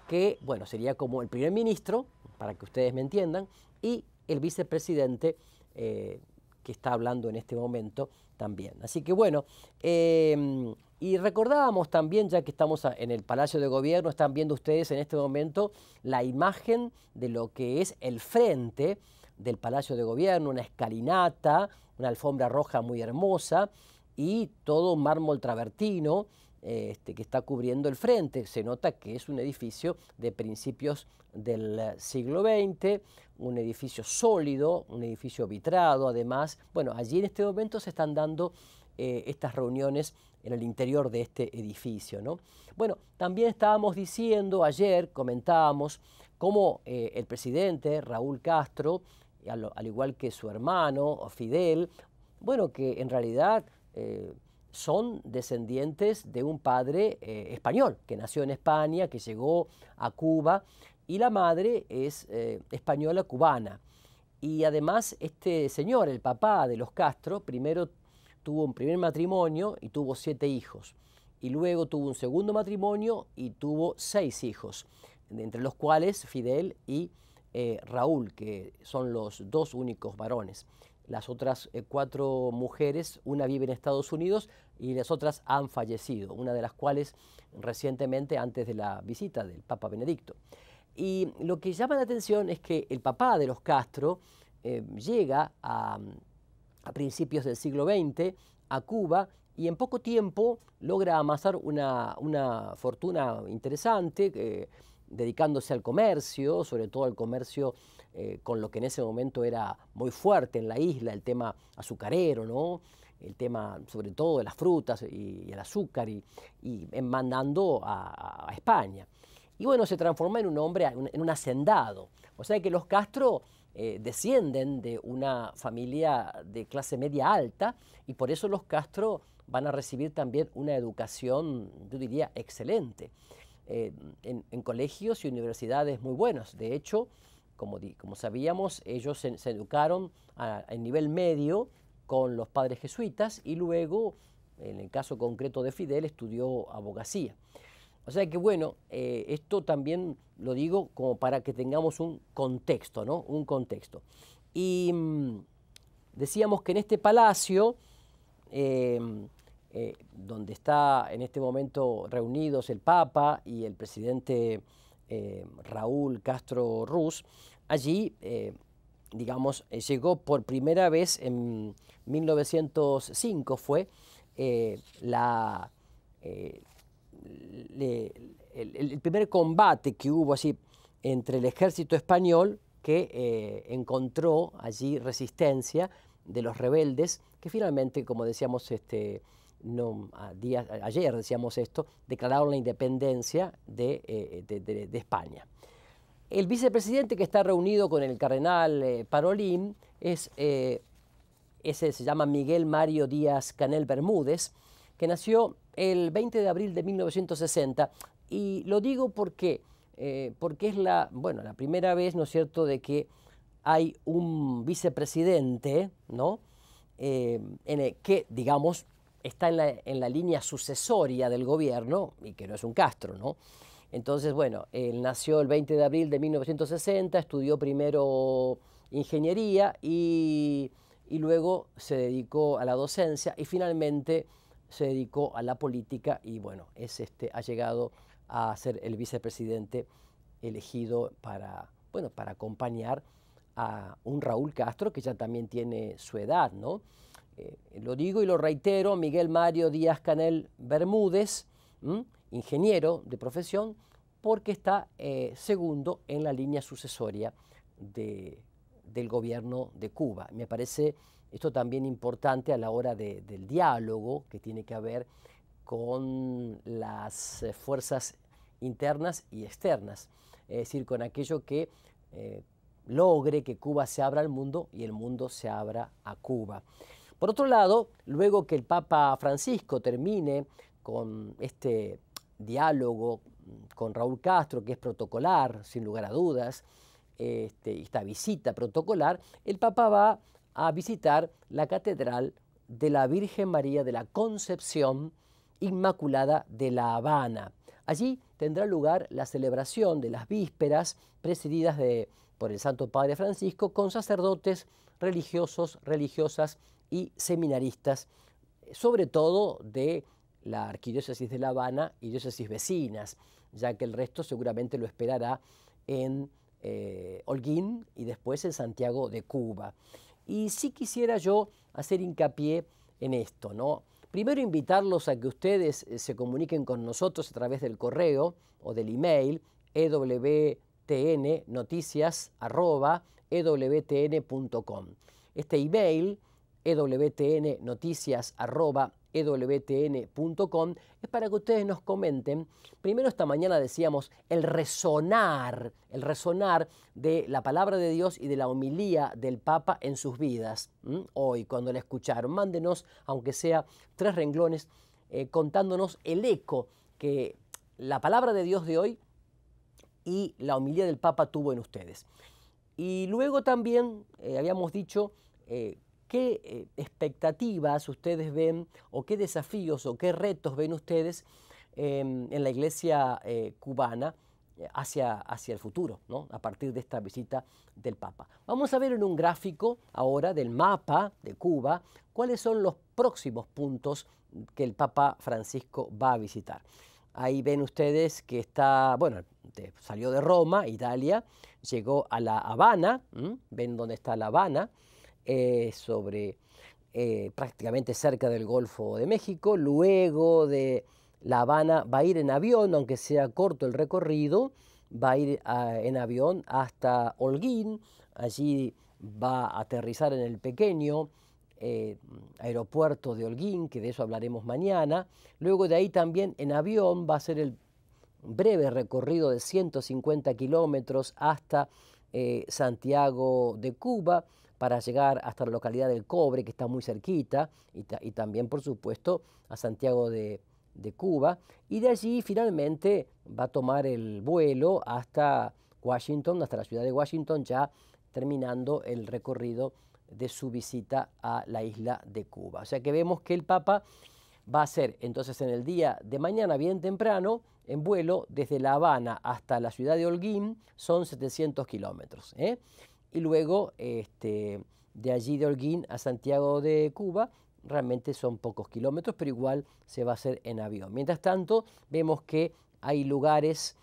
que bueno, sería como el primer ministro, para que ustedes me entiendan, y el vicepresidente que está hablando en este momento también. Así que bueno, y recordábamos también, ya que estamos en el Palacio de Gobierno, están viendo ustedes en este momento la imagen de lo que es el frente del Palacio de Gobierno, una escalinata, una alfombra roja muy hermosa y todo un mármol travertino que está cubriendo el frente. Se nota que es un edificio de principios del siglo XX, un edificio sólido, un edificio vitrado además. Bueno, allí en este momento se están dando estas reuniones en el interior de este edificio, ¿no? Bueno, también estábamos diciendo ayer, comentábamos cómo el presidente Raúl Castro, al igual que su hermano Fidel, bueno, que en realidad son descendientes de un padre español, que nació en España, que llegó a Cuba, y la madre es española cubana. Y además este señor, el papá de los Castro, primero tuvo un primer matrimonio y tuvo 7 hijos. Y luego tuvo un segundo matrimonio y tuvo 6 hijos, entre los cuales Fidel y Raúl, que son los 2 únicos varones. Las otras 4 mujeres, una vive en Estados Unidos y las otras han fallecido, una de las cuales recientemente antes de la visita del Papa Benedicto. Y lo que llama la atención es que el papá de los Castro llega a principios del siglo XX a Cuba y en poco tiempo logra amasar una fortuna interesante, dedicándose al comercio, sobre todo al comercio con lo que en ese momento era muy fuerte en la isla, el tema azucarero, ¿no? El tema sobre todo de las frutas y el azúcar, y mandando a España. Y bueno, se transforma en un hombre, en un hacendado. O sea que los Castro descienden de una familia de clase media alta y por eso los Castro van a recibir también una educación, yo diría, excelente, en colegios y universidades muy buenos. De hecho, como sabíamos, ellos se educaron a nivel medio con los padres jesuitas y luego, en el caso concreto de Fidel, estudió abogacía. O sea que bueno, esto también lo digo como para que tengamos un contexto, ¿no? Un contexto. Y decíamos que en este palacio, donde está en este momento reunidos el Papa y el presidente Raúl Castro Ruz, allí, digamos, llegó por primera vez en 1905, fue el primer combate que hubo así entre el ejército español que encontró allí resistencia de los rebeldes que finalmente, como decíamos ayer decíamos esto, declararon la independencia de España. El vicepresidente que está reunido con el cardenal Parolín ese se llama Miguel Mario Díaz-Canel Bermúdez, que nació el 20 de abril de 1960. Y lo digo porque es la primera vez, ¿no es cierto?, de que hay un vicepresidente, ¿no?, que, digamos, está en la línea sucesoria del gobierno y que no es un Castro, ¿no? Entonces, bueno, él nació el 20 de abril de 1960, estudió primero ingeniería y luego se dedicó a la docencia y finalmente se dedicó a la política y bueno, ha llegado a ser el vicepresidente elegido para acompañar a un Raúl Castro que ya también tiene su edad, ¿no? Lo digo y lo reitero, Miguel Mario Díaz-Canel Bermúdez, ingeniero de profesión, porque está segundo en la línea sucesoria del gobierno de Cuba. Me parece esto también importante a la hora del diálogo que tiene que haber con las fuerzas internas y externas, es decir, con aquello que logre que Cuba se abra al mundo y el mundo se abra a Cuba. Por otro lado, luego que el Papa Francisco termine con este diálogo con Raúl Castro, que es protocolar, sin lugar a dudas, esta visita protocolar, el Papa va a visitar la Catedral de la Virgen María de la Concepción Inmaculada de La Habana. Allí tendrá lugar la celebración de las vísperas presididas por el Santo Padre Francisco con sacerdotes religiosos, religiosas y seminaristas, sobre todo de la Arquidiócesis de La Habana y diócesis vecinas, ya que el resto seguramente lo esperará en Holguín y después en Santiago de Cuba. Y sí quisiera yo hacer hincapié en esto, ¿no? Primero invitarlos a que ustedes se comuniquen con nosotros a través del correo o del email ewtnnoticias@ewtn.com. Este email ewtnnoticias@ewtn.com es para que ustedes nos comenten. Primero, esta mañana decíamos el resonar de la palabra de Dios y de la homilía del Papa en sus vidas. Hoy, cuando la escucharon, mándenos, aunque sea 3 renglones, contándonos el eco que la palabra de Dios de hoy y la homilía del Papa tuvo en ustedes. Y luego también habíamos dicho qué expectativas ustedes ven o qué desafíos o qué retos ven ustedes en la iglesia cubana hacia el futuro, ¿no?, a partir de esta visita del Papa. Vamos a ver en un gráfico ahora del mapa de Cuba cuáles son los próximos puntos que el Papa Francisco va a visitar. Ahí ven ustedes que salió de Roma, Italia, llegó a La Habana, ven dónde está La Habana, prácticamente cerca del Golfo de México. Luego de La Habana va a ir en avión, aunque sea corto el recorrido, va a ir en avión hasta Holguín, allí va a aterrizar en el pequeño aeropuerto de Holguín, que de eso hablaremos mañana. Luego de ahí también en avión va a ser el breve recorrido de 150 kilómetros hasta Santiago de Cuba, para llegar hasta la localidad del Cobre, que está muy cerquita, y también, por supuesto, a Santiago de Cuba. Y de allí finalmente va a tomar el vuelo hasta Washington, hasta la ciudad de Washington, ya terminando el recorrido de su visita a la isla de Cuba. O sea que vemos que el Papa va a ser entonces en el día de mañana bien temprano, en vuelo desde La Habana hasta la ciudad de Holguín, son 700 kilómetros. Y luego de allí de Holguín a Santiago de Cuba, realmente son pocos kilómetros, pero igual se va a hacer en avión. Mientras tanto, vemos que hay lugares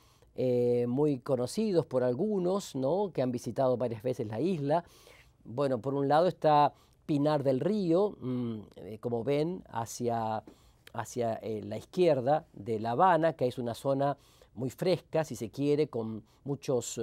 muy conocidos por algunos, ¿no?, que han visitado varias veces la isla. Bueno, por un lado está Pinar del Río, como ven, hacia la izquierda de La Habana, que es una zona muy fresca, si se quiere, con muchos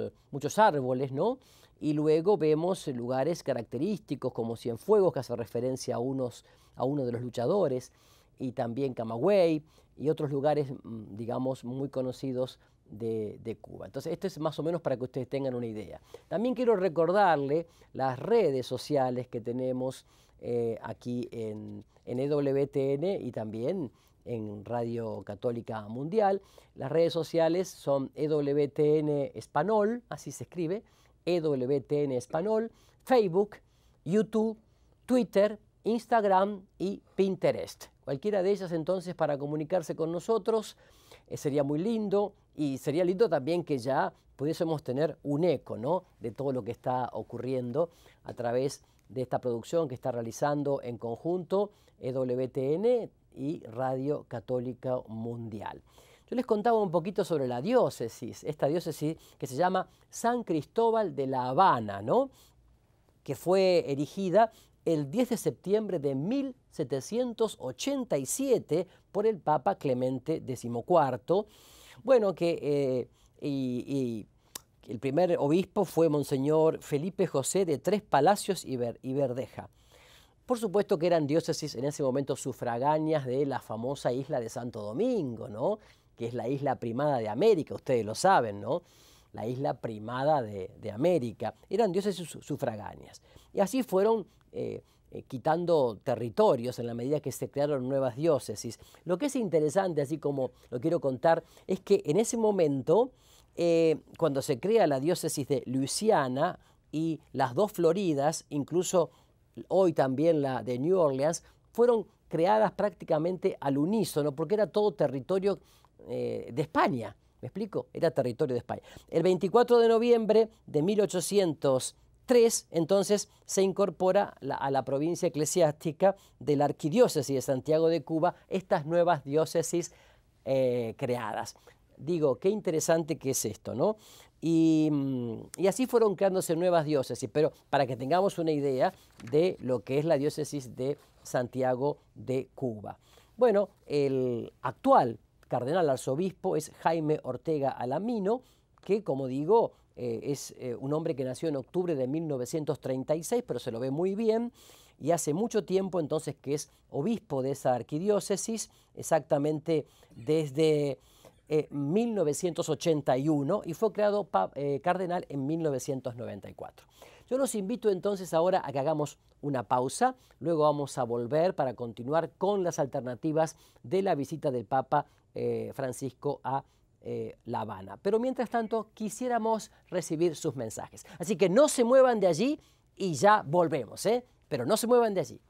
árboles, ¿no? Y luego vemos lugares característicos como Cienfuegos, que hace referencia a uno de los luchadores, y también Camagüey, y otros lugares, digamos, muy conocidos de Cuba. Entonces, esto es más o menos para que ustedes tengan una idea. También quiero recordarle las redes sociales que tenemos aquí en EWTN y también en Radio Católica Mundial. Las redes sociales son EWTN Español, así se escribe, EWTN Español, Facebook, YouTube, Twitter, Instagram y Pinterest. Cualquiera de ellas entonces para comunicarse con nosotros sería muy lindo, y sería lindo también que ya pudiésemos tener un eco, ¿no?, de todo lo que está ocurriendo a través de esta producción que está realizando en conjunto EWTN y Radio Católica Mundial. Yo les contaba un poquito sobre la diócesis, esta diócesis que se llama San Cristóbal de La Habana, ¿no?, que fue erigida el 10 de septiembre de 1787 por el Papa Clemente XIV. Bueno, que el primer obispo fue Monseñor Felipe José de Tres Palacios y Verdeja. Por supuesto que eran diócesis en ese momento sufragáneas de la famosa isla de Santo Domingo, ¿no?, que es la isla primada de América, ustedes lo saben, ¿no?, la isla primada de América. Eran diócesis sufragáneas. Y así fueron quitando territorios en la medida que se crearon nuevas diócesis. Lo que es interesante, así como lo quiero contar, es que en ese momento, cuando se crea la diócesis de Luisiana y las dos Floridas, incluso hoy también la de New Orleans, fueron creadas prácticamente al unísono, porque era todo territorio de España. ¿Me explico? Era territorio de España. El 24 de noviembre de 1803, entonces, se incorpora a la provincia eclesiástica de la Arquidiócesis de Santiago de Cuba estas nuevas diócesis creadas. Digo, qué interesante que es esto, ¿no? Y así fueron creándose nuevas diócesis, pero para que tengamos una idea de lo que es la diócesis de Santiago de Cuba. Bueno, el actual cardenal arzobispo es Jaime Ortega Alamino, que, como digo, es un hombre que nació en octubre de 1936, pero se lo ve muy bien, y hace mucho tiempo entonces que es obispo de esa arquidiócesis, exactamente desde 1981, y fue creado cardenal en 1994. Yo los invito entonces ahora a que hagamos una pausa, luego vamos a volver para continuar con las alternativas de la visita del Papa Francisco a La Habana. Pero mientras tanto quisiéramos recibir sus mensajes. Así que no se muevan de allí y ya volvemos, pero no se muevan de allí.